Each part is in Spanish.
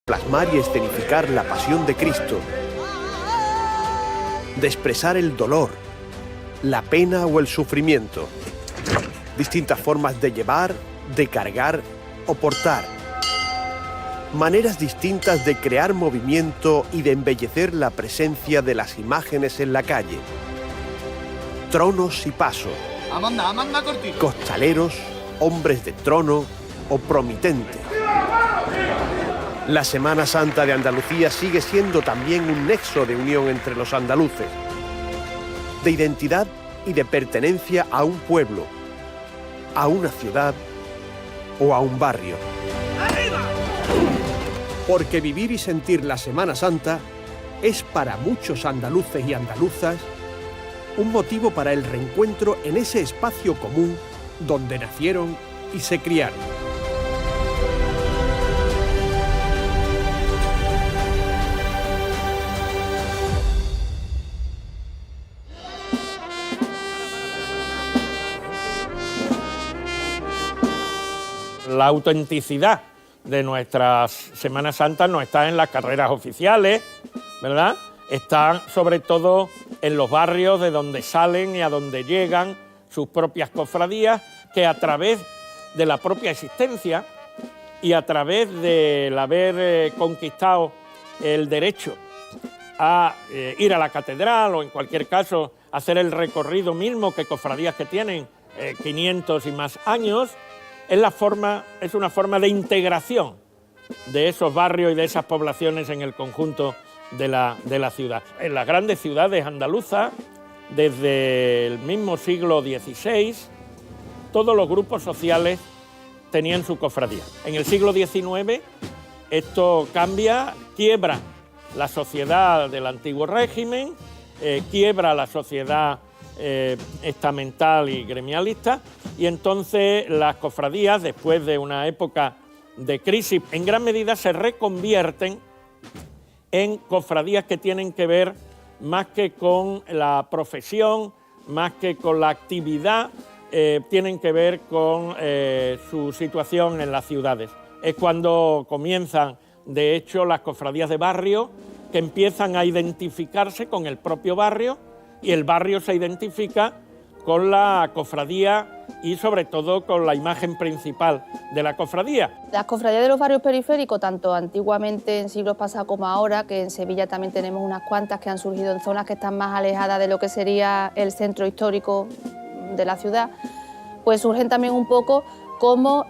plasmar y escenificar la pasión de Cristo, de expresar el dolor, la pena o el sufrimiento, distintas formas de llevar, de cargar o portar, maneras distintas de crear movimiento y de embellecer la presencia de las imágenes en la calle, tronos y paso, costaleros, hombres de trono o promitentes. La Semana Santa de Andalucía sigue siendo también un nexo de unión entre los andaluces, de identidad y de pertenencia a un pueblo, a una ciudad o a un barrio. Porque vivir y sentir la Semana Santa es para muchos andaluces y andaluzas un motivo para el reencuentro en ese espacio común donde nacieron y se criaron. La autenticidad de nuestras Semanas Santas no está en las carreras oficiales, ¿verdad? Está sobre todo en los barrios de donde salen y a donde llegan sus propias cofradías, que a través de la propia existencia y a través del haber conquistado el derecho a ir a la catedral o en cualquier caso hacer el recorrido mismo que cofradías que tienen 500 y más años, es una forma de integración de esos barrios y de esas poblaciones en el conjunto de la ciudad. En las grandes ciudades andaluzas, desde el mismo siglo XVI, todos los grupos sociales tenían su cofradía. En el siglo XIX esto cambia, quiebra la sociedad del antiguo régimen, quiebra la sociedad estamental y gremialista, y entonces las cofradías, después de una época de crisis, en gran medida se reconvierten en cofradías que tienen que ver más que con la profesión, más que con la actividad, tienen que ver con su situación en las ciudades. Es cuando comienzan, de hecho, las cofradías de barrio, que empiezan a identificarse con el propio barrio, y el barrio se identifica con la cofradía y sobre todo con la imagen principal de la cofradía. Las cofradías de los barrios periféricos, tanto antiguamente en siglos pasados como ahora, que en Sevilla también tenemos unas cuantas que han surgido en zonas que están más alejadas de lo que sería el centro histórico de la ciudad, pues surgen también un poco como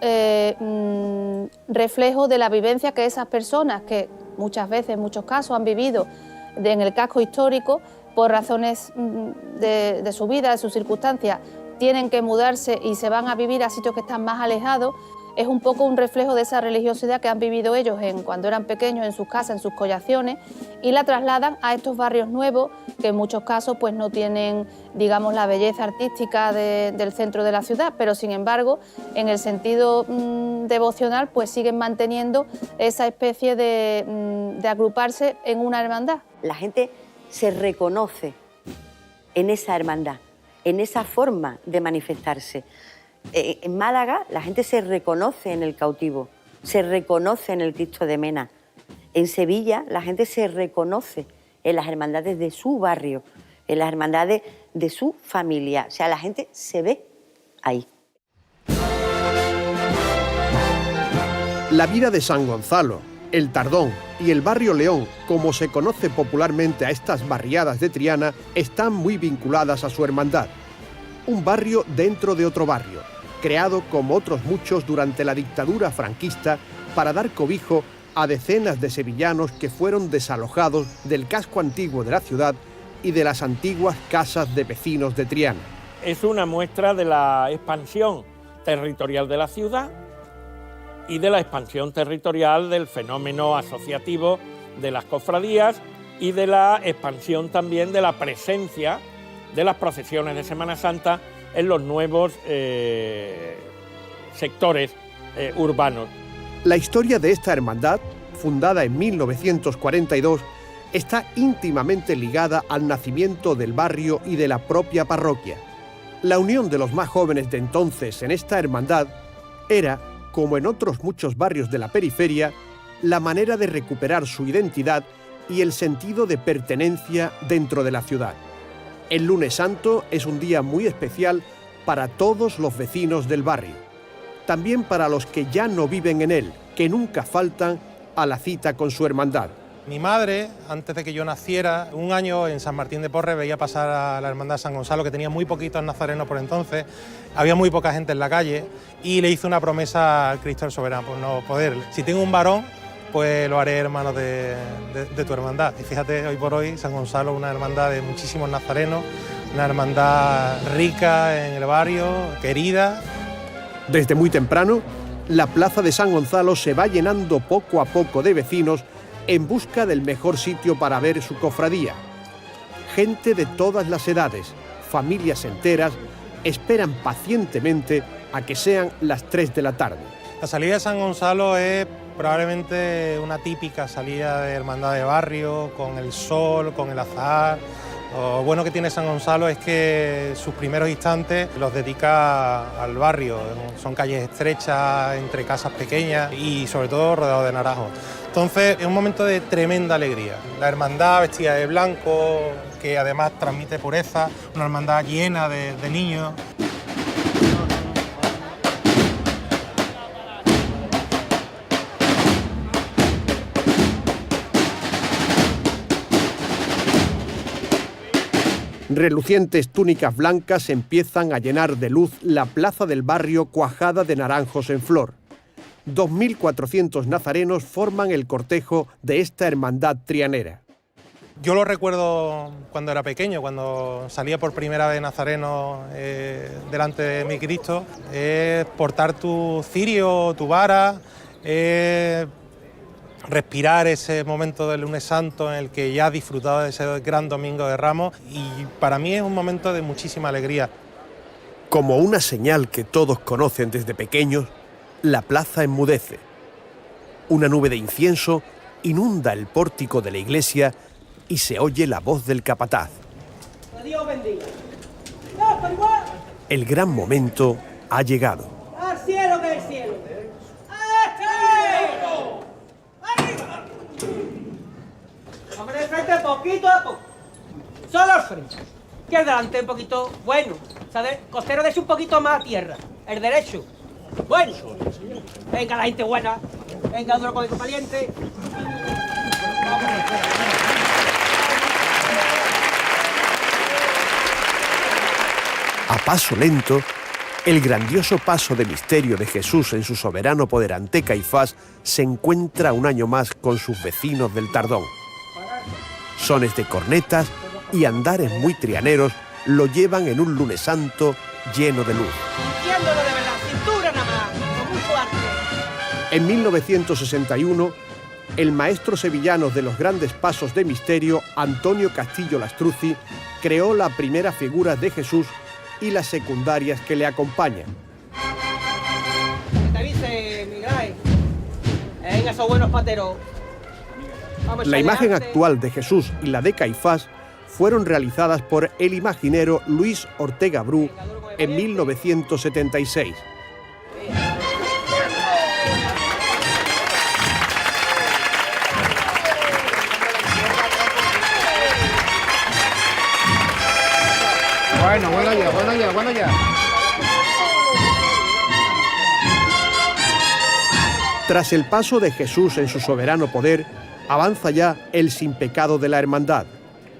reflejo de la vivencia que esas personas, que muchas veces, en muchos casos, han vivido en el casco histórico, por razones de su vida, de sus circunstancias, tienen que mudarse y se van a vivir a sitios que están más alejados, es un poco un reflejo de esa religiosidad que han vivido ellos cuando eran pequeños, en sus casas, en sus collaciones, y la trasladan a estos barrios nuevos, que en muchos casos pues, no tienen, digamos, la belleza artística del centro de la ciudad, pero sin embargo, en el sentido devocional, pues siguen manteniendo esa especie de agruparse en una hermandad. La gente se reconoce en esa hermandad, en esa forma de manifestarse. En Málaga la gente se reconoce en el cautivo, se reconoce en el Cristo de Mena. En Sevilla la gente se reconoce en las hermandades de su barrio, en las hermandades de su familia. O sea, la gente se ve ahí. La vida de San Gonzalo, el Tardón y el barrio León, como se conoce popularmente a estas barriadas de Triana, están muy vinculadas a su hermandad. Un barrio dentro de otro barrio, creado como otros muchos durante la dictadura franquista para dar cobijo a decenas de sevillanos que fueron desalojados del casco antiguo de la ciudad y de las antiguas casas de vecinos de Triana. Es una muestra de la expansión territorial de la ciudad y de la expansión territorial del fenómeno asociativo de las cofradías y de la expansión también de la presencia de las procesiones de Semana Santa en los nuevos sectores urbanos. La historia de esta hermandad, fundada en 1942, está íntimamente ligada al nacimiento del barrio y de la propia parroquia. La unión de los más jóvenes de entonces en esta hermandad era, como en otros muchos barrios de la periferia, la manera de recuperar su identidad y el sentido de pertenencia dentro de la ciudad. El Lunes Santo es un día muy especial para todos los vecinos del barrio, también para los que ya no viven en él, que nunca faltan a la cita con su hermandad. Mi madre, antes de que yo naciera, un año en San Martín de Porres veía pasar a la Hermandad de San Gonzalo, que tenía muy poquitos nazarenos por entonces, había muy poca gente en la calle, y le hizo una promesa al Cristo del Soberano, por no poder. Si tengo un varón, pues lo haré hermano de tu hermandad. Y fíjate, hoy por hoy San Gonzalo es una hermandad de muchísimos nazarenos, una hermandad rica en el barrio, querida. Desde muy temprano, la plaza de San Gonzalo se va llenando poco a poco de vecinos en busca del mejor sitio para ver su cofradía. Gente de todas las edades, familias enteras, esperan pacientemente a que sean las 3 de la tarde. La salida de San Gonzalo es probablemente una típica salida de hermandad de barrio, con el sol, con el azahar. Lo bueno que tiene San Gonzalo es que sus primeros instantes los dedica al barrio. Son calles estrechas, entre casas pequeñas y sobre todo rodeados de naranjos. Entonces es un momento de tremenda alegría. La hermandad vestida de blanco, que además transmite pureza, una hermandad llena de niños. Relucientes túnicas blancas empiezan a llenar de luz la plaza del barrio cuajada de naranjos en flor. 2.400 nazarenos forman el cortejo de esta hermandad trianera. Yo lo recuerdo cuando era pequeño, cuando salía por primera vez nazareno delante de mi Cristo. Portar tu cirio, tu vara, respirar ese momento del Lunes Santo en el que ya has disfrutado de ese gran Domingo de Ramos, y para mí es un momento de muchísima alegría. Como una señal que todos conocen desde pequeños, la plaza enmudece. Una nube de incienso inunda el pórtico de la iglesia y se oye la voz del capataz. Dios bendiga. El gran momento ha llegado. Al cielo que es el cielo. ¡Arriba! Hombre, de frente poquito a poco. Solo al frente. Que el delante un poquito, bueno. ¿Sabes? Costero de un poquito más a tierra. El derecho. Bueno. Venga la gente buena. Venga duro con el valiente. A paso lento, el grandioso paso de misterio de Jesús en su soberano poder ante Caifás se encuentra un año más con sus vecinos del Tardón. Sones de cornetas y andares muy trianeros lo llevan en un Lunes Santo lleno de luz. Sintiéndolo de verdad, cintura nada más, con mucho arte. En 1961, el maestro sevillano de los grandes pasos de misterio, Antonio Castillo Lastruzzi, creó la primera figura de Jesús y las secundarias que le acompañan. ¿Qué te dice, Miguel? En esos buenos pateros. Vamos La imagen adelante. actual de Jesús y la de Caifás fueron realizadas por el imaginero Luis Ortega Bru en 1976. Bueno ya. Tras el paso de Jesús en su soberano poder, avanza ya el Sin Pecado de la Hermandad.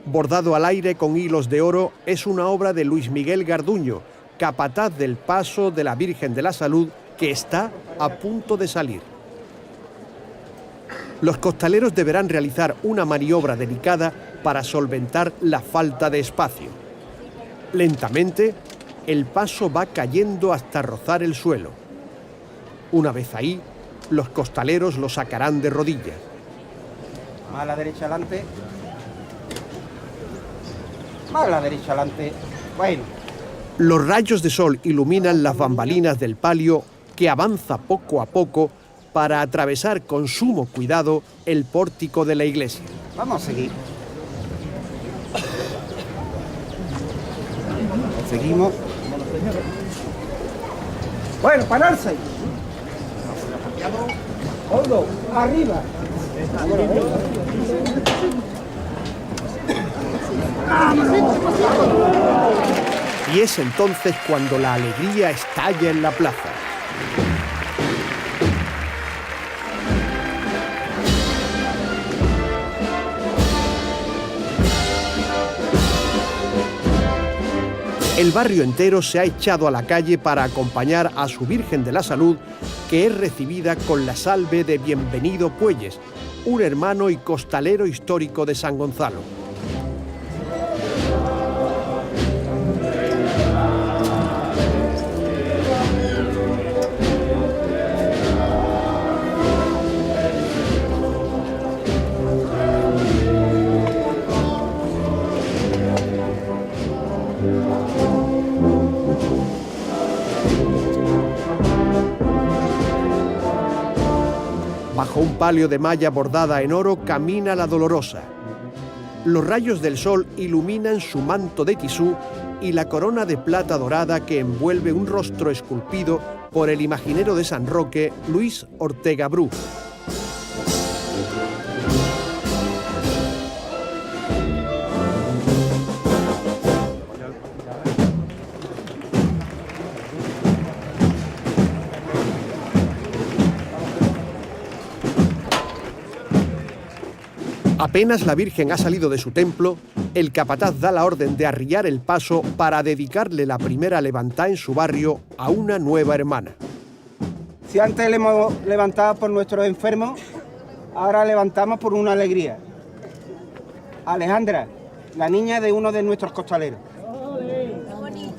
Bordado al aire con hilos de oro, es una obra de Luis Miguel Garduño, capataz del paso de la Virgen de la Salud, que está a punto de salir. Los costaleros deberán realizar una maniobra delicada para solventar la falta de espacio. Lentamente, el paso va cayendo hasta rozar el suelo. Una vez ahí, los costaleros lo sacarán de rodillas. Más a la derecha adelante. Más a la derecha adelante. Bueno. Los rayos de sol iluminan las bambalinas del palio que avanza poco a poco para atravesar con sumo cuidado el pórtico de la iglesia. Vamos a seguir. Seguimos. Bueno, pararse. Oigo, arriba. Y es entonces cuando la alegría estalla en la plaza. El barrio entero se ha echado a la calle para acompañar a su Virgen de la Salud, que es recibida con la salve de Bienvenido Puelles, un hermano y costalero histórico de San Gonzalo. Bajo un palio de malla bordada en oro camina la Dolorosa. Los rayos del sol iluminan su manto de tisú y la corona de plata dorada que envuelve un rostro esculpido por el imaginero de San Roque, Luis Ortega Bru. Apenas la Virgen ha salido de su templo, el capataz da la orden de arriar el paso para dedicarle la primera levantada en su barrio a una nueva hermana. Si antes le hemos levantado por nuestros enfermos, ahora levantamos por una alegría. Alejandra, la niña de uno de nuestros costaleros.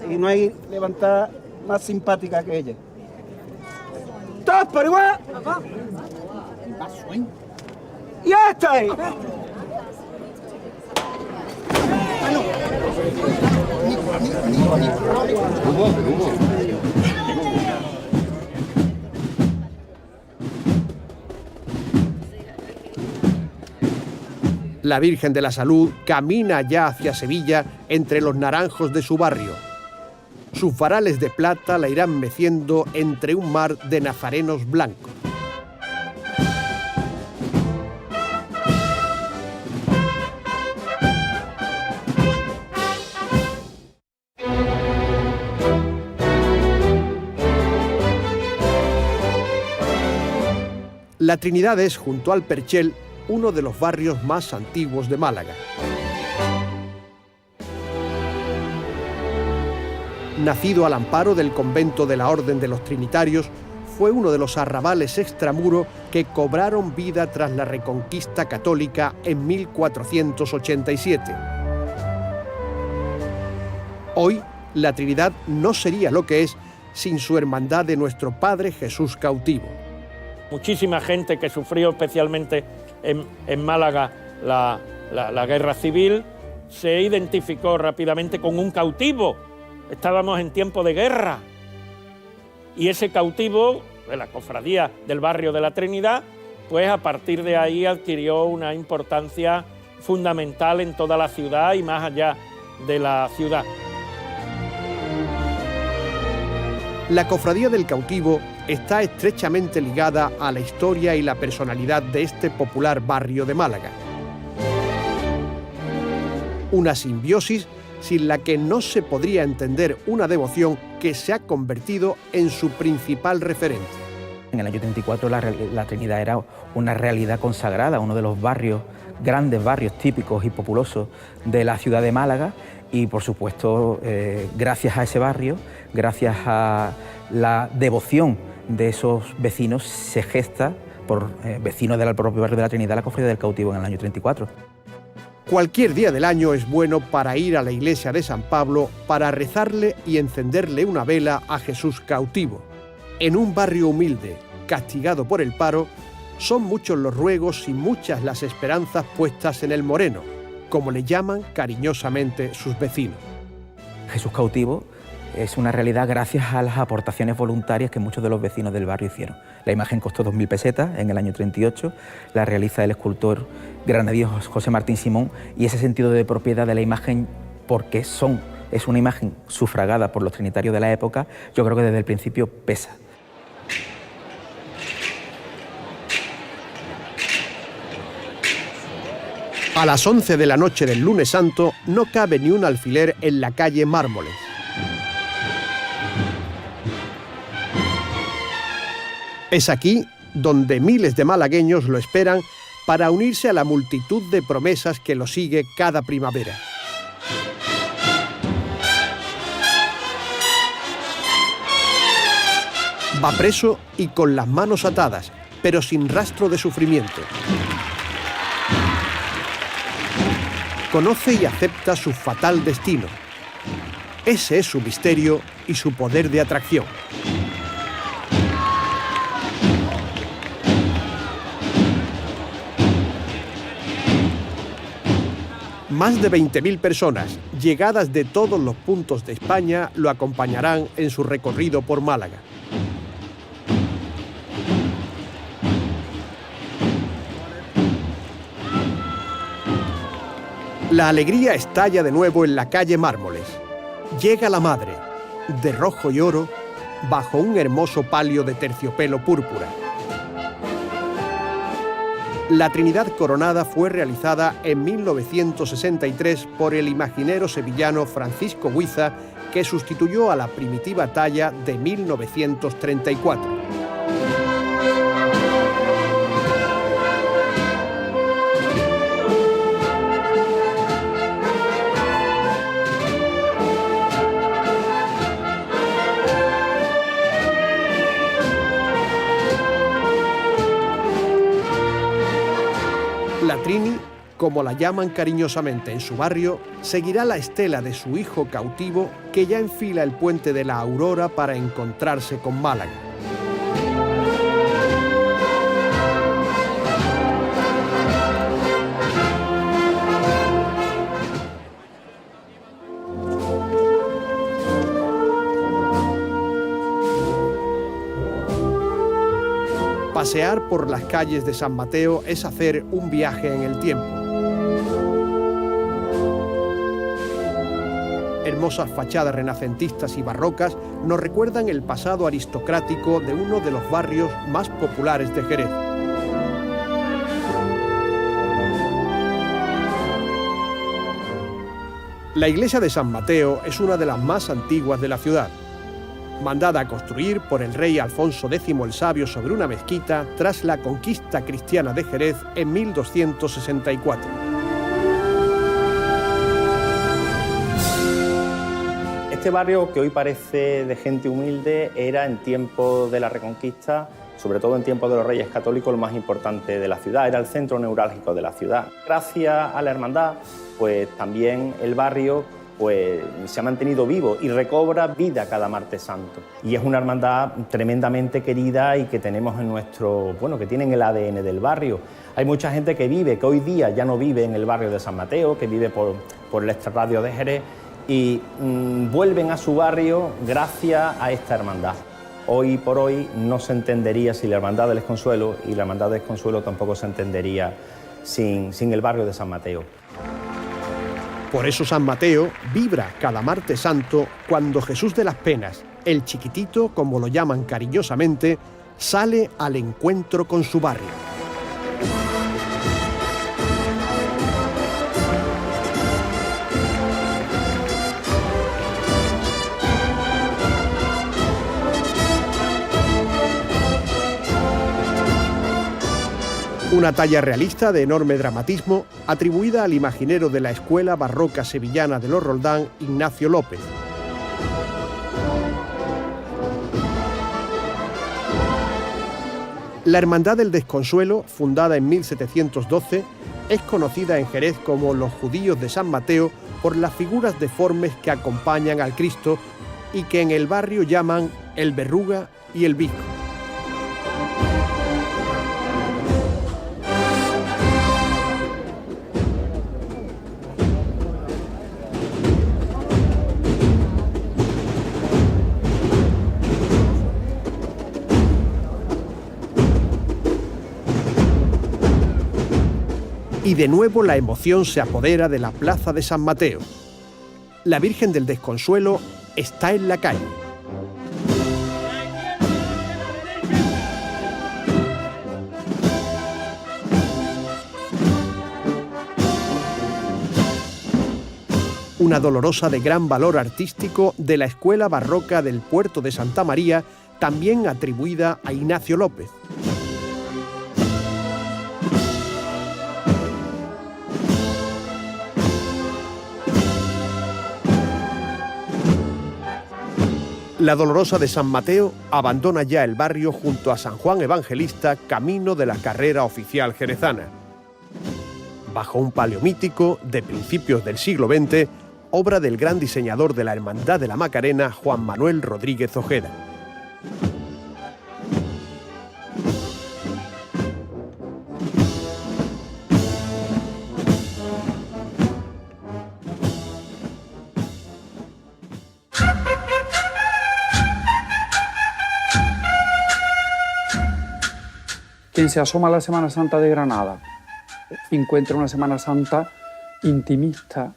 Y no hay levantada más simpática que ella. ¡Todos por igual! ¡Ya está ahí! La Virgen de la Salud camina ya hacia Sevilla entre los naranjos de su barrio. Sus varales de plata la irán meciendo entre un mar de nazarenos blancos. La Trinidad es, junto al Perchel, uno de los barrios más antiguos de Málaga. Nacido al amparo del convento de la Orden de los Trinitarios, fue uno de los arrabales extramuro que cobraron vida tras la Reconquista católica en 1487. Hoy, la Trinidad no sería lo que es sin su hermandad de nuestro Padre Jesús cautivo. Muchísima gente que sufrió especialmente en Málaga la guerra civil se identificó rápidamente con un cautivo. Estábamos en tiempo de guerra. Y ese cautivo, de la cofradía del barrio de la Trinidad, pues a partir de ahí adquirió una importancia fundamental en toda la ciudad y más allá de la ciudad. La cofradía del cautivo está estrechamente ligada a la historia y la personalidad de este popular barrio de Málaga. Una simbiosis sin la que no se podría entender una devoción que se ha convertido en su principal referente. En el año 34 la Trinidad era una realidad consagrada, uno de los barrios, grandes barrios típicos y populosos de la ciudad de Málaga y, por supuesto, gracias a ese barrio, gracias a la devoción de esos vecinos, se gesta, por vecinos del propio barrio de la Trinidad, la cofradía del cautivo en el año 34. Cualquier día del año es bueno para ir a la iglesia de San Pablo para rezarle y encenderle una vela a Jesús cautivo. En un barrio humilde, castigado por el paro, son muchos los ruegos y muchas las esperanzas puestas en el moreno, como le llaman cariñosamente sus vecinos. Jesús cautivo es una realidad gracias a las aportaciones voluntarias que muchos de los vecinos del barrio hicieron. La imagen costó 2.000 pesetas en el año 38, la realiza el escultor granadino José Martín Simón, y ese sentido de propiedad de la imagen, porque es una imagen sufragada por los trinitarios de la época, yo creo que desde el principio pesa. A las 11 de la noche del lunes santo no cabe ni un alfiler en la calle Mármoles. Es aquí donde miles de malagueños lo esperan para unirse a la multitud de promesas que lo sigue cada primavera. Va preso y con las manos atadas, pero sin rastro de sufrimiento. Conoce y acepta su fatal destino. Ese es su misterio y su poder de atracción. Más de 20.000 personas, llegadas de todos los puntos de España, lo acompañarán en su recorrido por Málaga. La alegría estalla de nuevo en la calle Mármoles. Llega la madre, de rojo y oro, bajo un hermoso palio de terciopelo púrpura. La Trinidad Coronada fue realizada en 1963 por el imaginero sevillano Francisco Huiza, que sustituyó a la primitiva talla de 1934. La Trini, como la llaman cariñosamente en su barrio, seguirá la estela de su hijo cautivo que ya enfila el puente de la Aurora para encontrarse con Málaga. Pasear por las calles de San Mateo es hacer un viaje en el tiempo. Hermosas fachadas renacentistas y barrocas nos recuerdan el pasado aristocrático de uno de los barrios más populares de Jerez. La iglesia de San Mateo es una de las más antiguas de la ciudad, mandada a construir por el rey Alfonso X el Sabio sobre una mezquita tras la conquista cristiana de Jerez en 1264. Este barrio, que hoy parece de gente humilde, era en tiempo de la Reconquista, sobre todo en tiempo de los Reyes Católicos, lo más importante de la ciudad, era el centro neurálgico de la ciudad. Gracias a la hermandad, pues también el barrio pues se ha mantenido vivo y recobra vida cada martes santo. Y es una hermandad tremendamente querida y que tenemos en nuestro, que tienen el ADN del barrio. Hay mucha gente que hoy día ya no vive en el barrio de San Mateo, que vive por el extrarradio de Jerez y vuelven a su barrio gracias a esta hermandad. Hoy por hoy no se entendería sin la hermandad del Desconsuelo y la hermandad del Desconsuelo tampoco se entendería sin el barrio de San Mateo. Por eso San Mateo vibra cada martes santo cuando Jesús de las Penas, el chiquitito, como lo llaman cariñosamente, sale al encuentro con su barrio. Una talla realista de enorme dramatismo atribuida al imaginero de la Escuela Barroca Sevillana de los Roldán, Ignacio López. La Hermandad del Desconsuelo, fundada en 1712, es conocida en Jerez como los Judíos de San Mateo por las figuras deformes que acompañan al Cristo y que en el barrio llaman el Verruga y el Visco. Y de nuevo la emoción se apodera de la plaza de San Mateo. La Virgen del Desconsuelo está en la calle. una dolorosa de gran valor artístico de la Escuela Barroca del Puerto de Santa María, también atribuida a Ignacio López. La Dolorosa de San Mateo abandona ya el barrio junto a San Juan Evangelista, camino de la carrera oficial jerezana. Bajo un palio mítico de principios del siglo XX, obra del gran diseñador de la Hermandad de la Macarena, Juan Manuel Rodríguez Ojeda. Quien se asoma a la Semana Santa de Granada encuentra una Semana Santa intimista,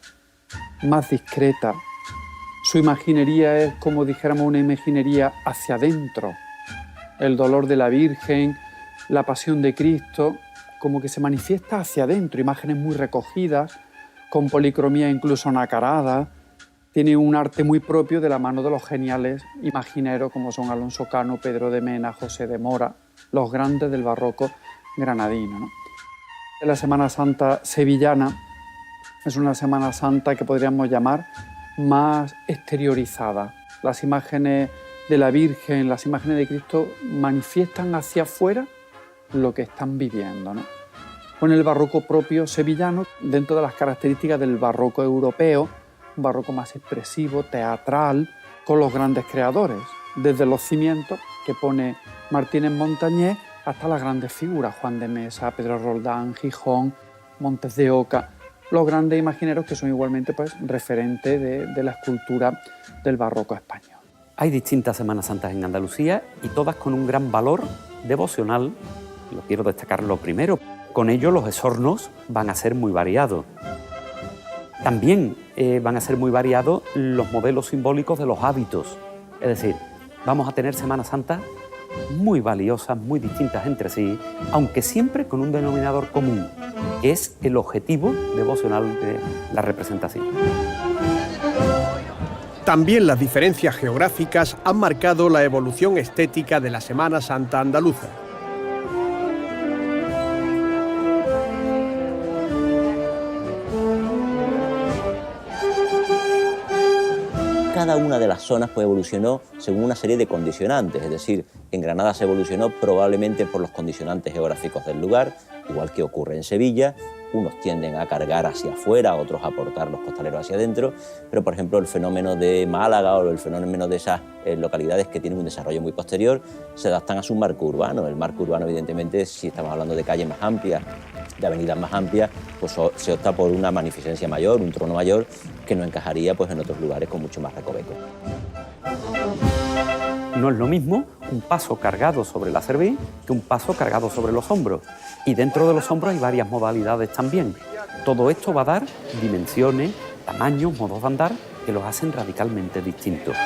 más discreta. Su imaginería es, como dijéramos, una imaginería hacia adentro. El dolor de la Virgen, la pasión de Cristo, como que se manifiesta hacia adentro, imágenes muy recogidas, con policromía incluso nacarada. Tiene un arte muy propio de la mano de los geniales imagineros como son Alonso Cano, Pedro de Mena, José de Mora, los grandes del barroco granadino, ¿no? La Semana Santa sevillana es una Semana Santa que podríamos llamar más exteriorizada. Las imágenes de la Virgen, las imágenes de Cristo manifiestan hacia afuera lo que están viviendo, ¿no? Con el barroco propio sevillano, dentro de las características del barroco europeo, un barroco más expresivo, teatral, con los grandes creadores, desde los cimientos que pone Martínez Montañés hasta las grandes figuras, Juan de Mesa, Pedro Roldán, Gijón, Montes de Oca, los grandes imagineros que son igualmente pues, referentes de la escultura del barroco español. Hay distintas Semanas Santas en Andalucía y todas con un gran valor devocional, lo quiero destacar lo primero. Con ello los esornos van a ser muy variados. También van a ser muy variados los modelos simbólicos de los hábitos, es decir, vamos a tener Semanas Santas muy valiosas, muy distintas entre sí, aunque siempre con un denominador común, que es el objetivo devocional de la representación. También las diferencias geográficas han marcado la evolución estética de la Semana Santa andaluza. Cada una de las zonas pues, evolucionó según una serie de condicionantes, es decir, en Granada se evolucionó probablemente por los condicionantes geográficos del lugar, igual que ocurre en Sevilla. Unos tienden a cargar hacia afuera, otros a aportar los costaleros hacia adentro, pero por ejemplo el fenómeno de Málaga o el fenómeno de esas localidades que tienen un desarrollo muy posterior se adaptan a su marco urbano. El marco urbano evidentemente, si estamos hablando de calles más amplias, de avenidas más amplias, pues se opta por una magnificencia mayor, un trono mayor, que no encajaría pues, en otros lugares con mucho más recoveco. No es lo mismo un paso cargado sobre la cerviz que un paso cargado sobre los hombros. Y dentro de los hombros hay varias modalidades también. Todo esto va a dar dimensiones, tamaños, modos de andar que los hacen radicalmente distintos.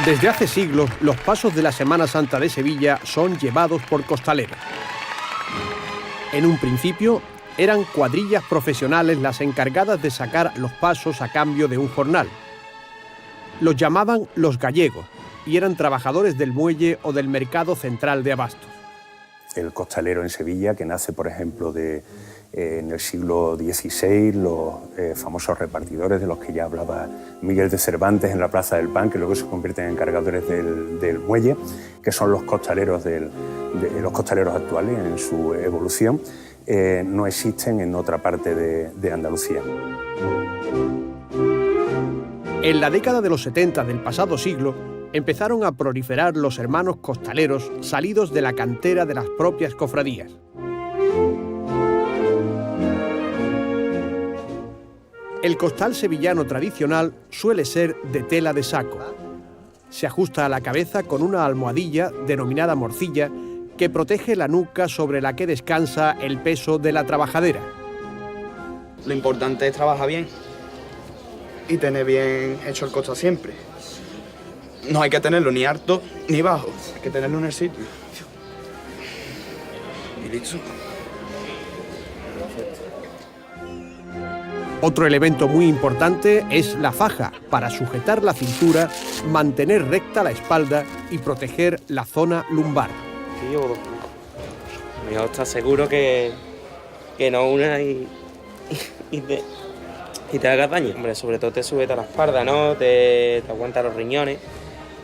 Desde hace siglos, los pasos de la Semana Santa de Sevilla son llevados por costaleros. En un principio, eran cuadrillas profesionales las encargadas de sacar los pasos a cambio de un jornal. Los llamaban los gallegos y eran trabajadores del muelle o del mercado central de abastos. El costalero en Sevilla, que nace, por ejemplo, en el siglo XVI, los famosos repartidores de los que ya hablaba Miguel de Cervantes en la Plaza del Pan, que luego se convierten en cargadores del muelle, que son los costaleros, los costaleros actuales en su evolución, no existen en otra parte de Andalucía. En la década de los 70 del pasado siglo, empezaron a proliferar los hermanos costaleros salidos de la cantera de las propias cofradías. El costal sevillano tradicional suele ser de tela de saco. Se ajusta a la cabeza con una almohadilla denominada morcilla que protege la nuca sobre la que descansa el peso de la trabajadera. Lo importante es trabajar bien. y tener bien hecho el costal siempre. No hay que tenerlo ni alto ni bajo, hay que tenerlo en el sitio. Y listo. Otro elemento muy importante es la faja, para sujetar la cintura, mantener recta la espalda y proteger la zona lumbar. Tío, mejor estar seguro que no una y te hagas daño. Hombre, sobre todo te sujeta la espalda, ¿no? Te aguanta los riñones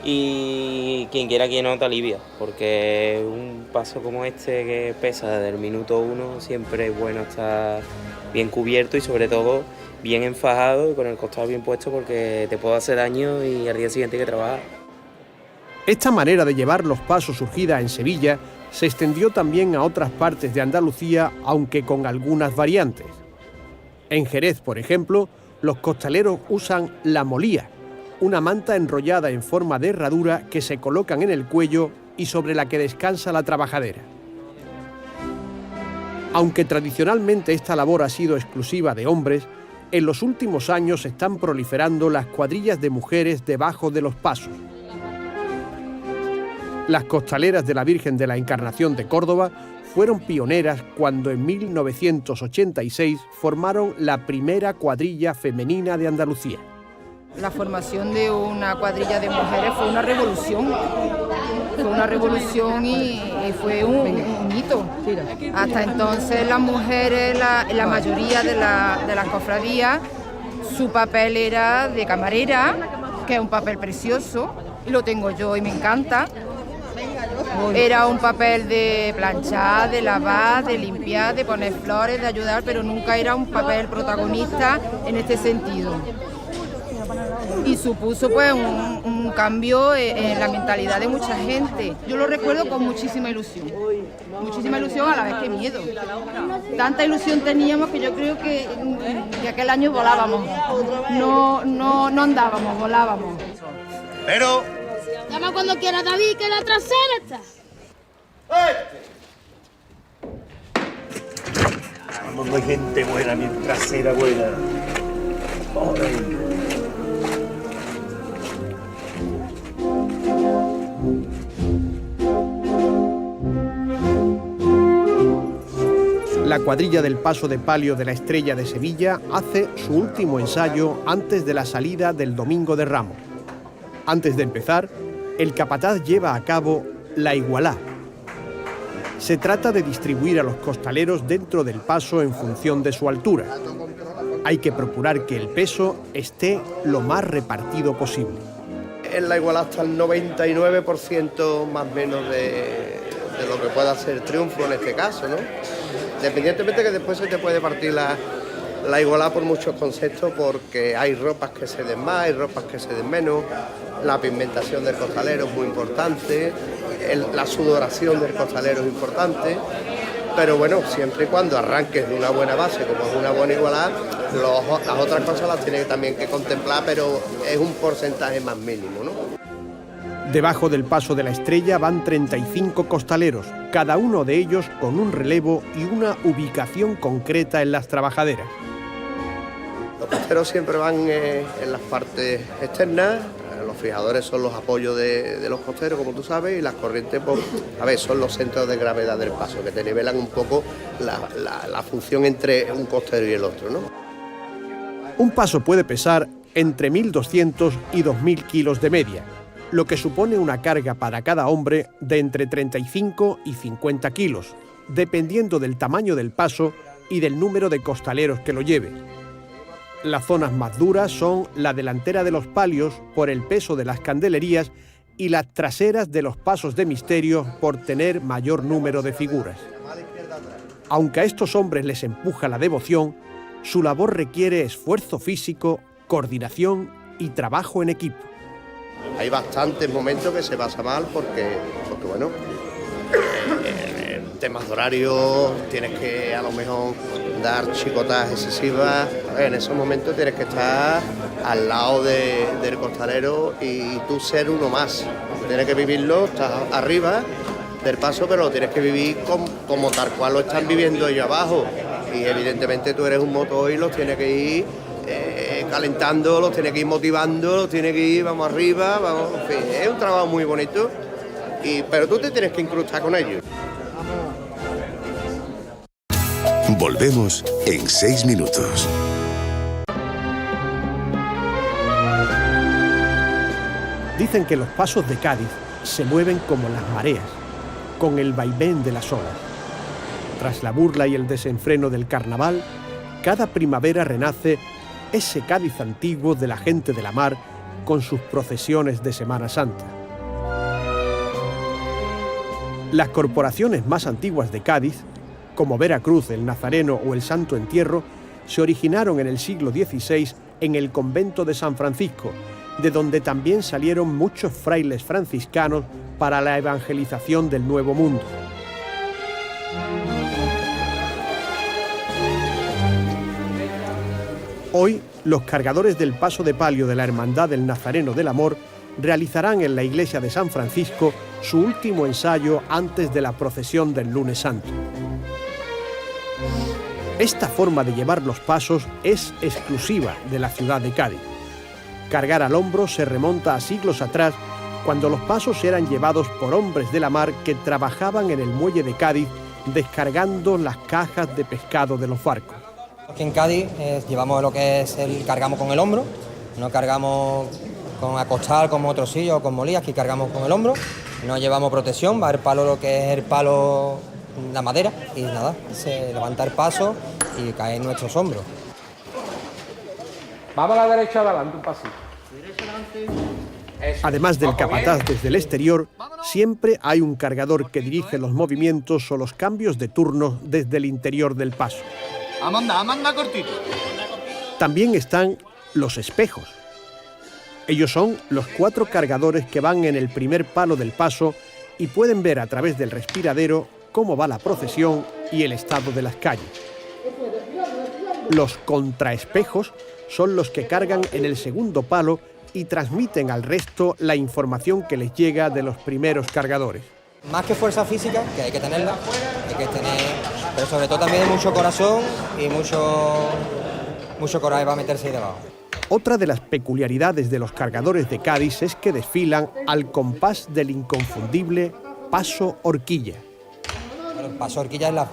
y quien quiera que no te alivia, porque un paso como este que pesa desde el minuto 1 siempre es bueno estar bien cubierto y sobre todo bien enfajado y con el costal bien puesto, porque te puede hacer daño y al día siguiente hay que trabajar. Esta manera de llevar los pasos surgida en Sevilla se extendió también a otras partes de Andalucía, aunque con algunas variantes. En Jerez, por ejemplo, los costaleros usan la molía, una manta enrollada en forma de herradura que se colocan en el cuello y sobre la que descansa la trabajadera. Aunque tradicionalmente esta labor ha sido exclusiva de hombres, en los últimos años están proliferando las cuadrillas de mujeres debajo de los pasos. Las costaleras de la Virgen de la Encarnación de Córdoba fueron pioneras cuando en 1986 formaron la primera cuadrilla femenina de Andalucía. La formación de una cuadrilla de mujeres fue una revolución. Fue una revolución y fue un hito. Hasta entonces las mujeres, la mayoría de las cofradías, su papel era de camarera, que es un papel precioso, y lo tengo yo y me encanta. Era un papel de planchar, de lavar, de limpiar, de poner flores, de ayudar, pero nunca era un papel protagonista en este sentido. Y supuso pues un cambio en la mentalidad de mucha gente. Yo lo recuerdo con muchísima ilusión a la vez que miedo. Tanta ilusión teníamos que yo creo que aquel año volábamos, no andábamos, volábamos. Pero llama cuando quiera, David, que la trasera está. vamos, no hay gente buena, mi trasera buena. Ay. La cuadrilla del Paso de Palio de la Estrella de Sevilla hace su último ensayo antes de la salida del Domingo de Ramos. Antes de empezar, el capataz lleva a cabo la igualá. Se trata de distribuir a los costaleros dentro del paso en función de su altura. Hay que procurar que el peso esté lo más repartido posible. En la igualá está el 99% más o menos de lo que pueda ser triunfo en este caso, ¿no? Independientemente que después se te puede partir la igualdad por muchos conceptos, porque hay ropas que se den más, hay ropas que se den menos, la pigmentación del costalero es muy importante, la sudoración del costalero es importante, pero bueno, siempre y cuando arranques de una buena base, como es una buena igualdad, las otras cosas las tienes también que contemplar, pero es un porcentaje más mínimo, ¿no? Debajo del Paso de la Estrella van 35 costaleros, cada uno de ellos con un relevo y una ubicación concreta en las trabajaderas. Los costeros siempre van en las partes externas, los fijadores son los apoyos de los costeros, como tú sabes, y las corrientes, pues, a ver, son los centros de gravedad del paso, que te nivelan un poco la función entre un costero y el otro, ¿no? Un paso puede pesar entre 1.200 y 2.000 kilos de media, lo que supone una carga para cada hombre de entre 35 y 50 kilos, dependiendo del tamaño del paso y del número de costaleros que lo lleve. Las zonas más duras son la delantera de los palios por el peso de las candelerías y las traseras de los pasos de misterio por tener mayor número de figuras. Aunque a estos hombres les empuja la devoción, su labor requiere esfuerzo físico, coordinación y trabajo en equipo. Hay bastantes momentos que se pasa mal porque bueno, temas de horario, tienes que a lo mejor dar chicotas excesivas. En esos momentos tienes que estar al lado del costalero y tú ser uno más. Tienes que vivirlo, estás arriba del paso, pero lo tienes que vivir como tal cual lo están viviendo ellos abajo. Y evidentemente tú eres un motor y los tienes que ir calentando, los tiene que ir motivando, los tiene que ir, vamos arriba, vamos, en fin, es un trabajo muy bonito, pero tú te tienes que incrustar con ellos. Volvemos en 6 minutos. Dicen que los pasos de Cádiz se mueven como las mareas, con el vaivén de las olas. Tras la burla y el desenfreno del carnaval, cada primavera renace ese Cádiz antiguo de la gente de la mar con sus procesiones de Semana Santa. Las corporaciones más antiguas de Cádiz, como Veracruz, el Nazareno o el Santo Entierro, se originaron en el siglo XVI en el convento de San Francisco, de donde también salieron muchos frailes franciscanos para la evangelización del Nuevo Mundo. Hoy, los cargadores del paso de palio de la Hermandad del Nazareno del Amor realizarán en la iglesia de San Francisco su último ensayo antes de la procesión del Lunes Santo. Esta forma de llevar los pasos es exclusiva de la ciudad de Cádiz. Cargar al hombro se remonta a siglos atrás, cuando los pasos eran llevados por hombres de la mar que trabajaban en el muelle de Cádiz descargando las cajas de pescado de los barcos. Aquí en Cádiz llevamos lo que es cargamos con el hombro, no cargamos con acostal como otros sillos o con molías, aquí cargamos con el hombro, no llevamos protección, va el palo lo que es el palo, la madera, y nada, se levanta el paso y cae en nuestros hombros. Vamos a la derecha adelante, un pasito. Además del capataz desde el exterior, siempre hay un cargador que dirige los movimientos o los cambios de turno desde el interior del paso. Amanda cortito. También están los espejos. Ellos son los 4 cargadores que van en el primer palo del paso y pueden ver a través del respiradero cómo va la procesión y el estado de las calles. Los contraespejos son los que cargan en el segundo palo y transmiten al resto la información que les llega de los primeros cargadores. Más que fuerza física, que hay que tenerla, pero sobre todo también mucho corazón y mucho coraje para meterse ahí debajo. Otra de las peculiaridades de los cargadores de Cádiz es que desfilan al compás del inconfundible paso horquilla. Bueno, el paso horquilla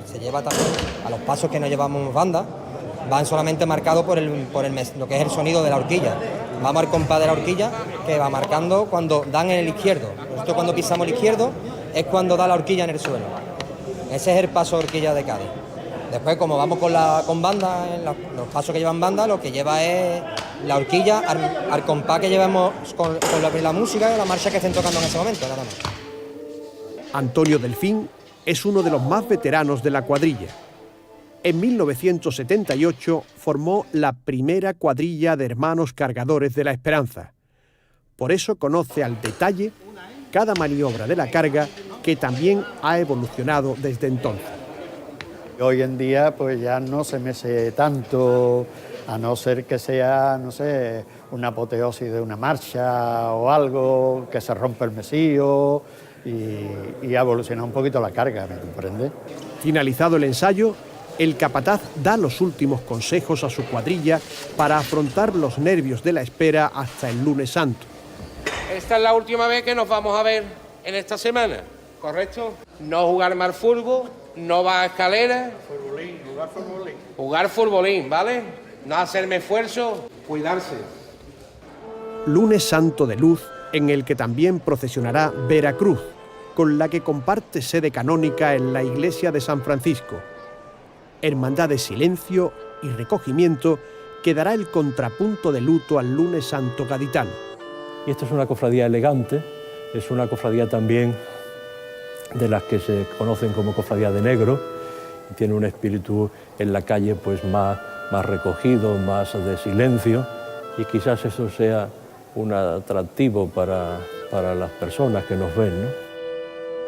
se lleva también a los pasos que no llevamos banda, van solamente marcados por lo que es el sonido de la horquilla. Vamos al compás de la horquilla que va marcando cuando dan en el izquierdo. Nosotros cuando pisamos el izquierdo es cuando da la horquilla en el suelo. Ese es el paso horquilla de Cádiz. Después, como vamos con banda, los pasos que llevan banda, lo que lleva es la horquilla al compás que llevamos con la música y la marcha que estén tocando en ese momento, nada más. Antonio Delfín es uno de los más veteranos de la cuadrilla. En 1978 formó la primera cuadrilla de hermanos cargadores de la Esperanza. Por eso conoce al detalle cada maniobra de la carga, que también ha evolucionado desde entonces. Hoy en día pues ya no se mece tanto, a no ser que sea, no sé, una apoteosis de una marcha o algo, que se rompe el mesío y evoluciona un poquito la carga, ¿me comprende? Finalizado el ensayo, el capataz da los últimos consejos a su cuadrilla para afrontar los nervios de la espera hasta el Lunes Santo. Esta es la última vez que nos vamos a ver en esta semana, ¿correcto? No jugar mal fútbol, no va a escaleras. Jugar futbolín, ¿vale? No hacerme esfuerzo, cuidarse. Lunes Santo de Luz, en el que también procesionará Veracruz, con la que comparte sede canónica en la iglesia de San Francisco. Hermandad de silencio y recogimiento que dará el contrapunto de luto al Lunes Santo gaditano. Y esto es una cofradía elegante, es una cofradía también de las que se conocen como cofradía de negro, y tiene un espíritu en la calle pues más recogido, más de silencio, y quizás eso sea un atractivo para las personas que nos ven, ¿no?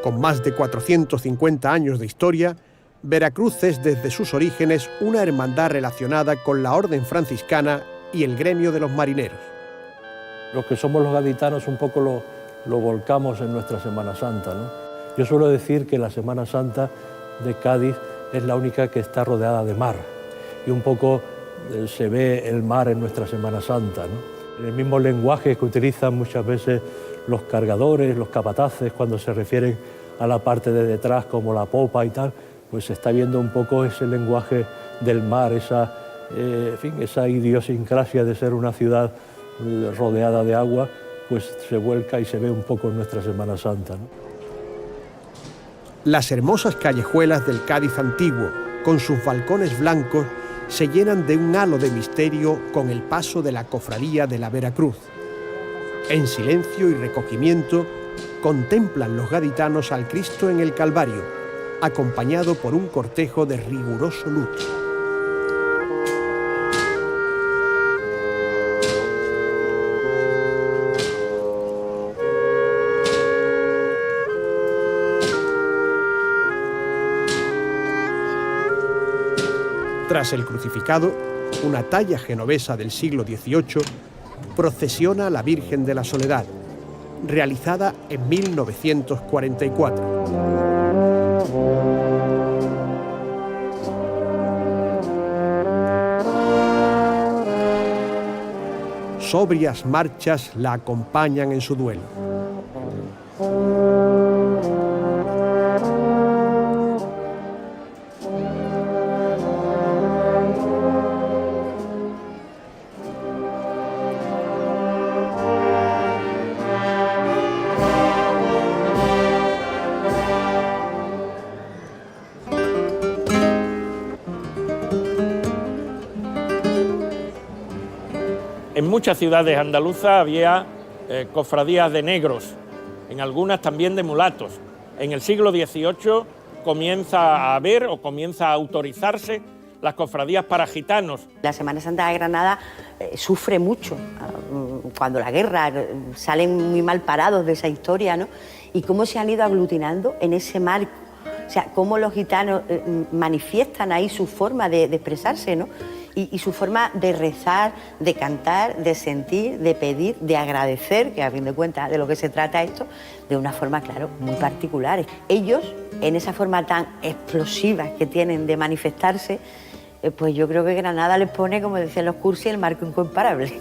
Con más de 450 años de historia, Veracruz es desde sus orígenes una hermandad relacionada con la orden franciscana y el gremio de los marineros. Los que somos los gaditanos un poco lo volcamos en nuestra Semana Santa, ¿no? Yo suelo decir que la Semana Santa de Cádiz es la única que está rodeada de mar, y un poco se ve el mar en nuestra Semana Santa, ¿no? En el mismo lenguaje que utilizan muchas veces los cargadores, los capataces, cuando se refieren a la parte de detrás como la popa y tal, pues se está viendo un poco ese lenguaje del mar, esa idiosincrasia de ser una ciudad rodeada de agua, pues se vuelca y se ve un poco en nuestra Semana Santa, ¿no? Las hermosas callejuelas del Cádiz antiguo, con sus balcones blancos, se llenan de un halo de misterio con el paso de la cofradía de la Veracruz. En silencio y recogimiento, contemplan los gaditanos al Cristo en el Calvario, acompañado por un cortejo de riguroso luto. Tras el crucificado, una talla genovesa del siglo XVIII, procesiona a la Virgen de la Soledad, realizada en 1944. Sobrias marchas la acompañan en su duelo. En muchas ciudades andaluzas había cofradías de negros, en algunas también de mulatos. En el siglo XVIII comienza a haber o comienza a autorizarse las cofradías para gitanos. La Semana Santa de Granada sufre mucho cuando la guerra, salen muy mal parados de esa historia, ¿no? Y cómo se han ido aglutinando en ese marco. O sea, cómo los gitanos manifiestan ahí su forma de expresarse, ¿no? Y su forma de rezar, de cantar, de sentir, de pedir, de agradecer, que a fin de cuentas de lo que se trata esto, de una forma, claro, muy particular. Ellos, en esa forma tan explosiva que tienen de manifestarse, pues yo creo que Granada les pone, como decían los cursis, el marco incomparable.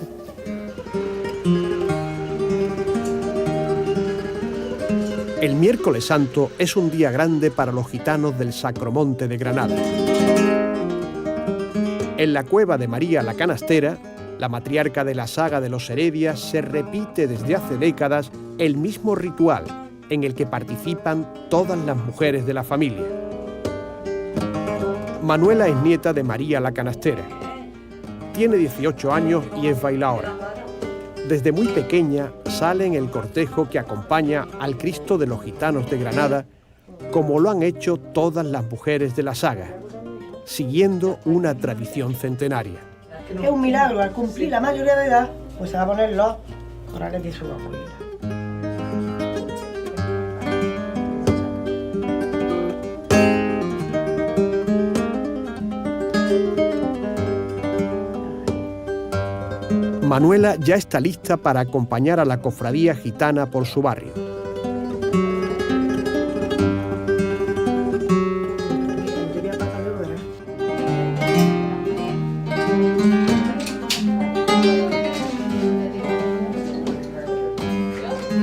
El miércoles santo es un día grande para los gitanos del Sacromonte de Granada. En la cueva de María la Canastera, la matriarca de la saga de los Heredia, se repite desde hace décadas el mismo ritual en el que participan todas las mujeres de la familia. Manuela es nieta de María la Canastera. Tiene 18 años y es bailaora. Desde muy pequeña sale en el cortejo que acompaña al Cristo de los Gitanos de Granada, como lo han hecho todas las mujeres de la saga, siguiendo una tradición centenaria. Es un milagro, al cumplir la mayoría de edad, pues se va a poner los corales de su abuela. Manuela ya está lista para acompañar a la cofradía gitana por su barrio.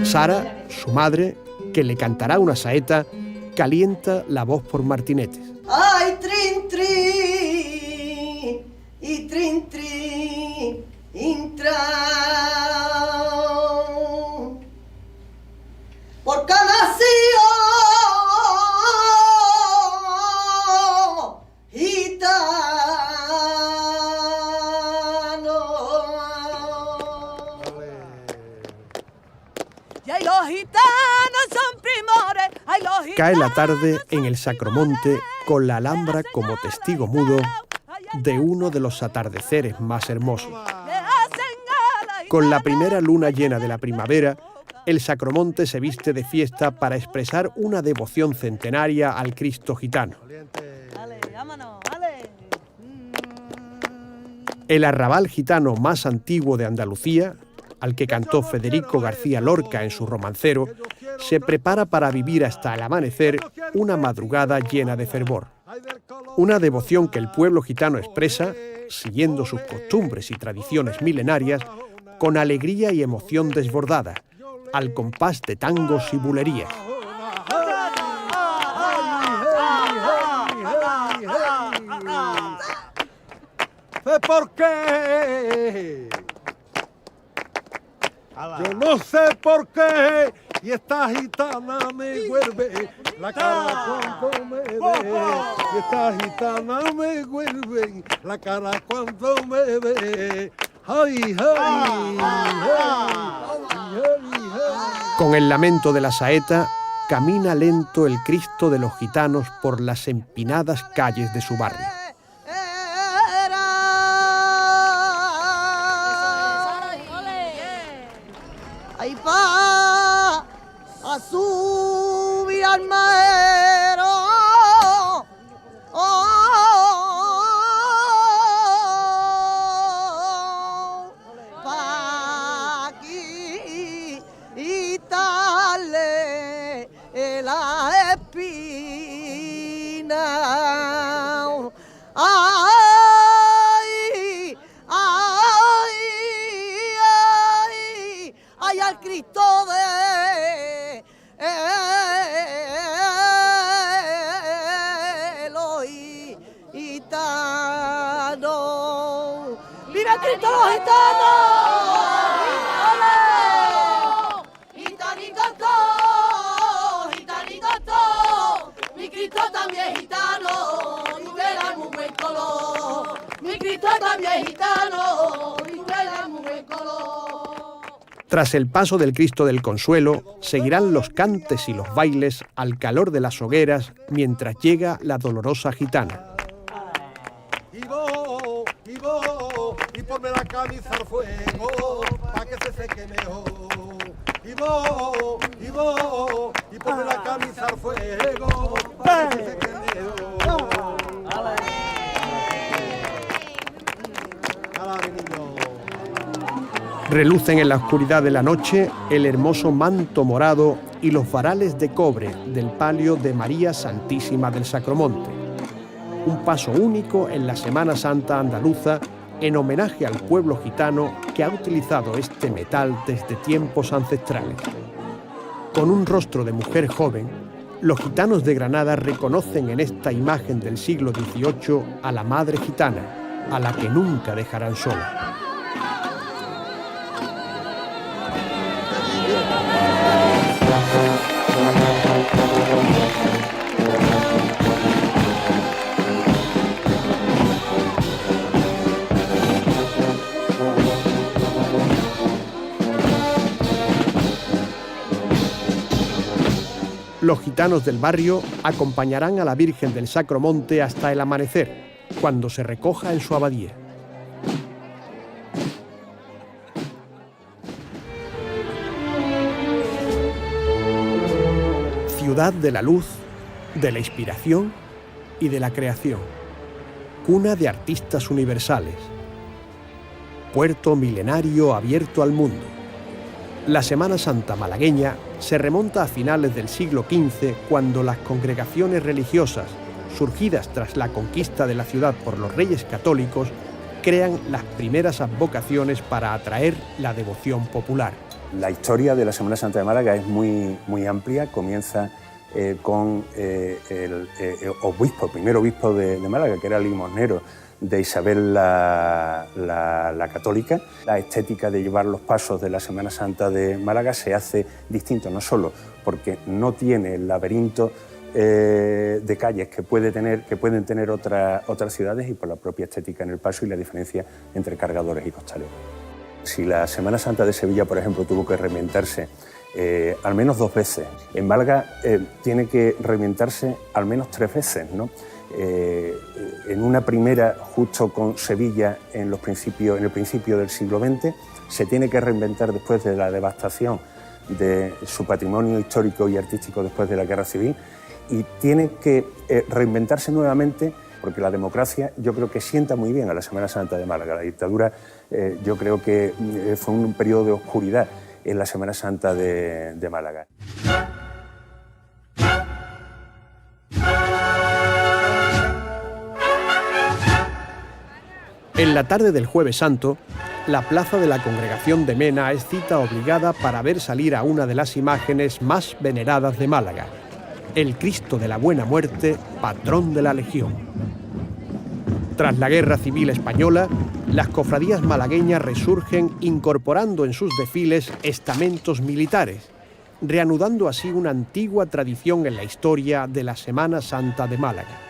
Sara, su madre, que le cantará una saeta, calienta la voz por martinetes. ¡Ay, trin, trin! Y trin, trin, intra. Porque nació gitano. Y ay, los gitanos son primores. Ay, los gitanos. Cae la tarde en el Sacromonte con la Alhambra como testigo mudo de uno de los atardeceres más hermosos. Con la primera luna llena de la primavera, el Sacromonte se viste de fiesta para expresar una devoción centenaria al Cristo gitano. El arrabal gitano más antiguo de Andalucía, al que cantó Federico García Lorca en su romancero, se prepara para vivir hasta el amanecer una madrugada llena de fervor. Una devoción que el pueblo gitano expresa, siguiendo sus costumbres y tradiciones milenarias, con alegría y emoción desbordada, al compás de tangos y bulerías. ¿Sé por qué? Yo no sé por qué, y esta gitana me vuelve la cara cuando me ve, y esta gitana me vuelve la cara cuando me ve. Ay, ay, ay, Con el lamento de la saeta, camina lento el Cristo de los gitanos por las empinadas calles de su barrio. Ahí va a subir al maero. Pa' aquí y darle la espina. Ay, ay, ay, ay, al Cristo de los gitanos. ¡Viva Cristo los gitanos! ¡Ole! Gitanito todo, gitanito todo. Mi Cristo también gitano, y verá muy buen color. Mi Cristo también gitano, y verá muy buen color. Tras el paso del Cristo del Consuelo, seguirán los cantes y los bailes al calor de las hogueras mientras llega la dolorosa gitana. y ponme la camisa al fuego, pa' que se seque mejor. Y ponme la camisa al fuego, pa' que se seque mejor. Relucen en la oscuridad de la noche el hermoso manto morado y los varales de cobre del palio de María Santísima del Sacromonte. Un paso único en la Semana Santa andaluza en homenaje al pueblo gitano que ha utilizado este metal desde tiempos ancestrales. Con un rostro de mujer joven, los gitanos de Granada reconocen en esta imagen del siglo XVIII a la madre gitana, a la que nunca dejarán sola. Los gitanos del barrio acompañarán a la Virgen del Sacromonte hasta el amanecer, cuando se recoja en su abadía. Ciudad de la luz, de la inspiración y de la creación. Cuna de artistas universales. Puerto milenario abierto al mundo. La Semana Santa malagueña se remonta a finales del siglo XV, cuando las congregaciones religiosas, surgidas tras la conquista de la ciudad por los reyes católicos, crean las primeras advocaciones para atraer la devoción popular. La historia de la Semana Santa de Málaga es muy amplia. Comienza con el obispo, el primer obispo de Málaga, que era el limosnero de Isabel la Católica. La estética de llevar los pasos de la Semana Santa de Málaga se hace distinto, no solo porque no tiene el laberinto de calles que pueden tener otras ciudades, y por la propia estética en el paso y la diferencia entre cargadores y costaleros. Si la Semana Santa de Sevilla, por ejemplo, tuvo que reinventarse al menos 2 veces, en Málaga tiene que reinventarse al menos 3 veces, ¿no? En una primera, justo con Sevilla en el principio del siglo XX, se tiene que reinventar después de la devastación de su patrimonio histórico y artístico después de la Guerra Civil, y tiene que reinventarse nuevamente porque la democracia yo creo que sienta muy bien a la Semana Santa de Málaga. La dictadura yo creo que fue un periodo de oscuridad en la Semana Santa de Málaga. En la tarde del Jueves Santo, la plaza de la Congregación de Mena es cita obligada para ver salir a una de las imágenes más veneradas de Málaga, el Cristo de la Buena Muerte, patrón de la Legión. Tras la Guerra Civil Española, las cofradías malagueñas resurgen incorporando en sus desfiles estamentos militares, reanudando así una antigua tradición en la historia de la Semana Santa de Málaga.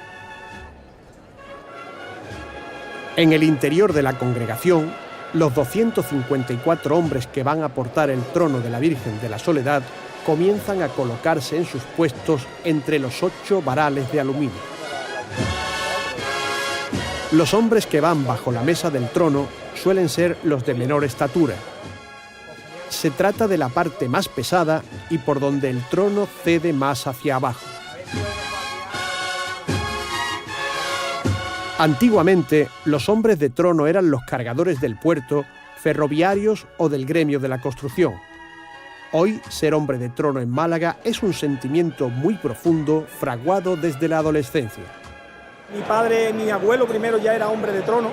En el interior de la congregación, los 254 hombres que van a portar el trono de la Virgen de la Soledad comienzan a colocarse en sus puestos entre los 8 varales de aluminio. Los hombres que van bajo la mesa del trono suelen ser los de menor estatura. Se trata de la parte más pesada y por donde el trono cede más hacia abajo. Antiguamente, los hombres de trono eran los cargadores del puerto, ferroviarios o del gremio de la construcción. Hoy, ser hombre de trono en Málaga es un sentimiento muy profundo, fraguado desde la adolescencia. Mi padre, mi abuelo primero ya era hombre de trono,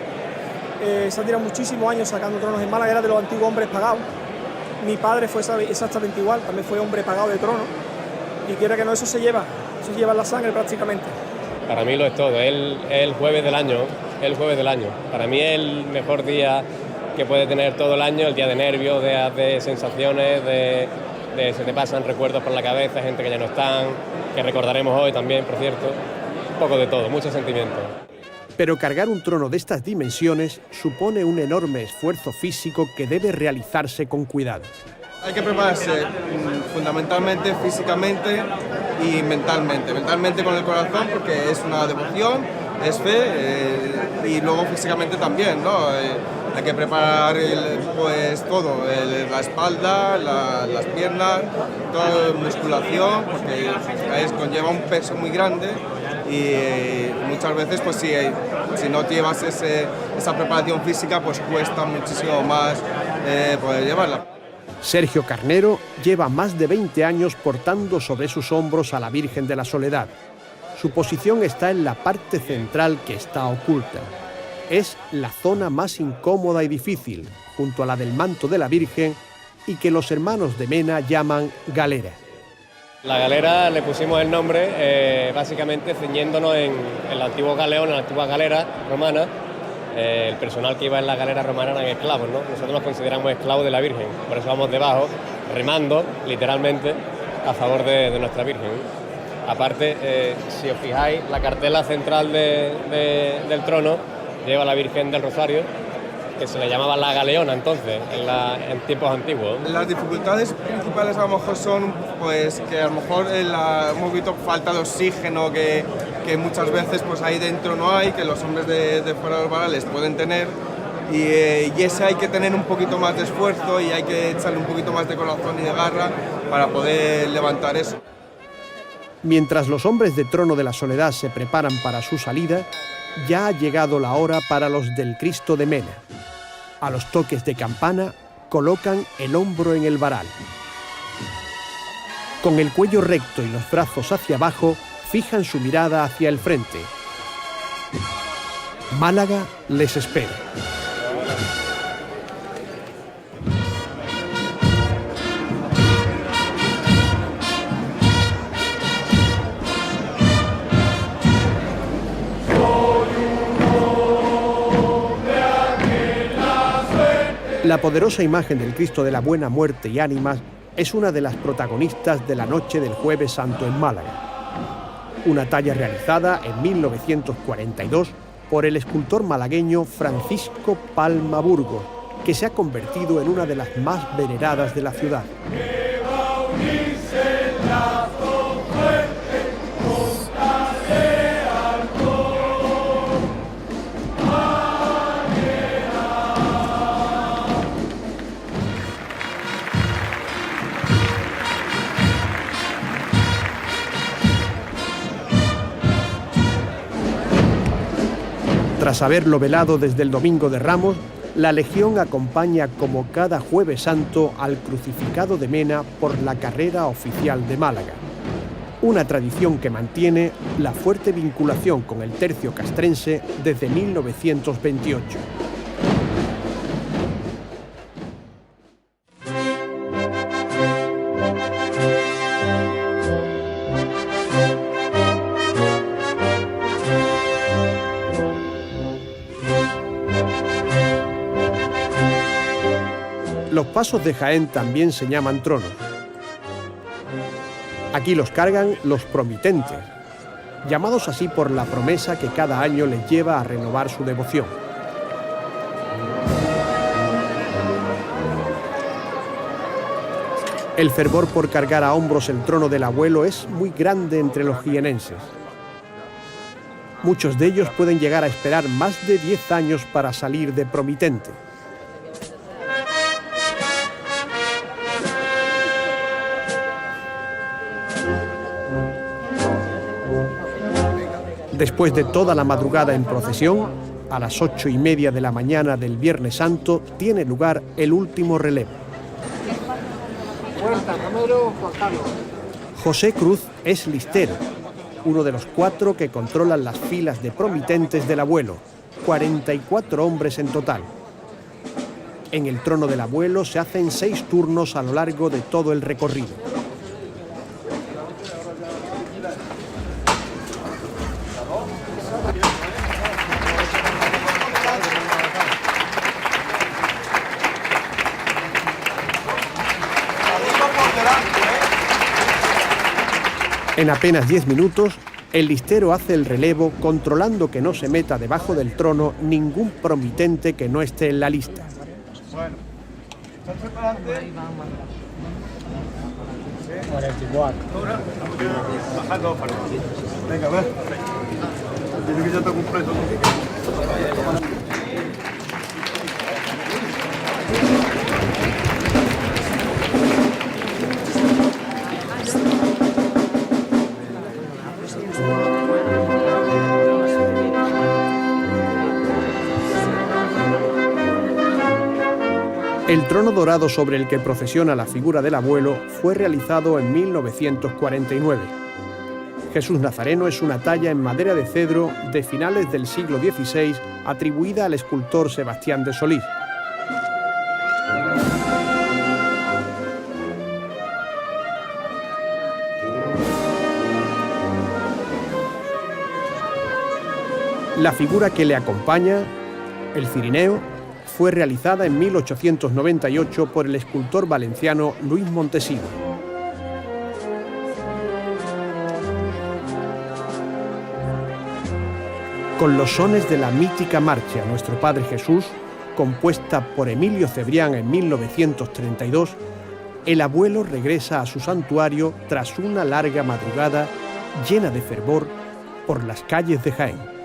se ha tirado muchísimos años sacando tronos en Málaga, era de los antiguos hombres pagados. Mi padre fue exactamente igual, también fue hombre pagado de trono, y quiera que no, eso se lleva en la sangre prácticamente. Para mí lo es todo, es el jueves del año, Para mí es el mejor día que puede tener todo el año, el día de nervios, de sensaciones, se te pasan recuerdos por la cabeza, gente que ya no están, que recordaremos hoy también, por cierto. Un poco de todo, muchos sentimientos. Pero cargar un trono de estas dimensiones supone un enorme esfuerzo físico que debe realizarse con cuidado. Hay que prepararse fundamentalmente físicamente y mentalmente. Mentalmente con el corazón porque es una devoción, es fe, y luego físicamente también, ¿no? Hay que preparar pues todo, la espalda, las piernas, toda la musculación, porque conlleva un peso muy grande y muchas veces pues si no llevas esa preparación física pues cuesta muchísimo más poder llevarla. Sergio Carnero lleva más de 20 años portando sobre sus hombros a la Virgen de la Soledad. Su posición está en la parte central que está oculta. Es la zona más incómoda y difícil, junto a la del manto de la Virgen y que los hermanos de Mena llaman galera. La galera le pusimos el nombre básicamente ceñiéndonos en el antiguo galeón, en la antigua galera romana. El personal que iba en la galera romana eran esclavos, ¿no? Nosotros nos consideramos esclavos de la Virgen, por eso vamos debajo, remando, literalmente, a favor de nuestra Virgen. Aparte, si os fijáis, la cartela central del trono lleva a la Virgen del Rosario, que se le llamaba la galeona entonces, en tiempos antiguos. Las dificultades principales a lo mejor son pues, que a lo mejor hemos visto falta de oxígeno que muchas veces pues, ahí dentro no hay, que los hombres de fuera de los varales pueden tener, y ese hay que tener un poquito más de esfuerzo y hay que echarle un poquito más de corazón y de garra para poder levantar eso. Mientras los hombres de Trono de la Soledad se preparan para su salida, ya ha llegado la hora para los del Cristo de Mena. A los toques de campana, colocan el hombro en el varal. Con el cuello recto y los brazos hacia abajo, fijan su mirada hacia el frente. Málaga les espera. La poderosa imagen del Cristo de la Buena Muerte y Ánimas es una de las protagonistas de la noche del Jueves Santo en Málaga. Una talla realizada en 1942 por el escultor malagueño Francisco Palma Burgos, que se ha convertido en una de las más veneradas de la ciudad. Tras haberlo velado desde el Domingo de Ramos, la Legión acompaña como cada Jueves Santo al crucificado de Mena por la carrera oficial de Málaga. Una tradición que mantiene la fuerte vinculación con el tercio castrense desde 1928. Los pasos de Jaén también se llaman tronos. Aquí los cargan los promitentes, llamados así por la promesa que cada año les lleva a renovar su devoción. El fervor por cargar a hombros el trono del abuelo es muy grande entre los jienenses. Muchos de ellos pueden llegar a esperar más de 10 años para salir de promitente. Después de toda la madrugada en procesión, a las 8:30 de la mañana del Viernes Santo tiene lugar el último relevo. José Cruz es listero, uno de los 4 que controlan las filas de promitentes del abuelo, 44 hombres en total. En el trono del abuelo se hacen 6 turnos a lo largo de todo el recorrido. En apenas 10 minutos, el listero hace el relevo controlando que no se meta debajo del trono ningún promitente que no esté en la lista. Bueno, entonces para adelante. 44. Bajando para venga, a ver. Dile que ya está completo. El trono dorado sobre el que procesiona la figura del abuelo fue realizado en 1949. Jesús Nazareno es una talla en madera de cedro de finales del siglo XVI atribuida al escultor Sebastián de Solís. La figura que le acompaña, el cirineo, fue realizada en 1898 por el escultor valenciano Luis Montesinos. Con los sones de la mítica marcha Nuestro Padre Jesús, compuesta por Emilio Cebrián en 1932, el abuelo regresa a su santuario tras una larga madrugada llena de fervor por las calles de Jaén.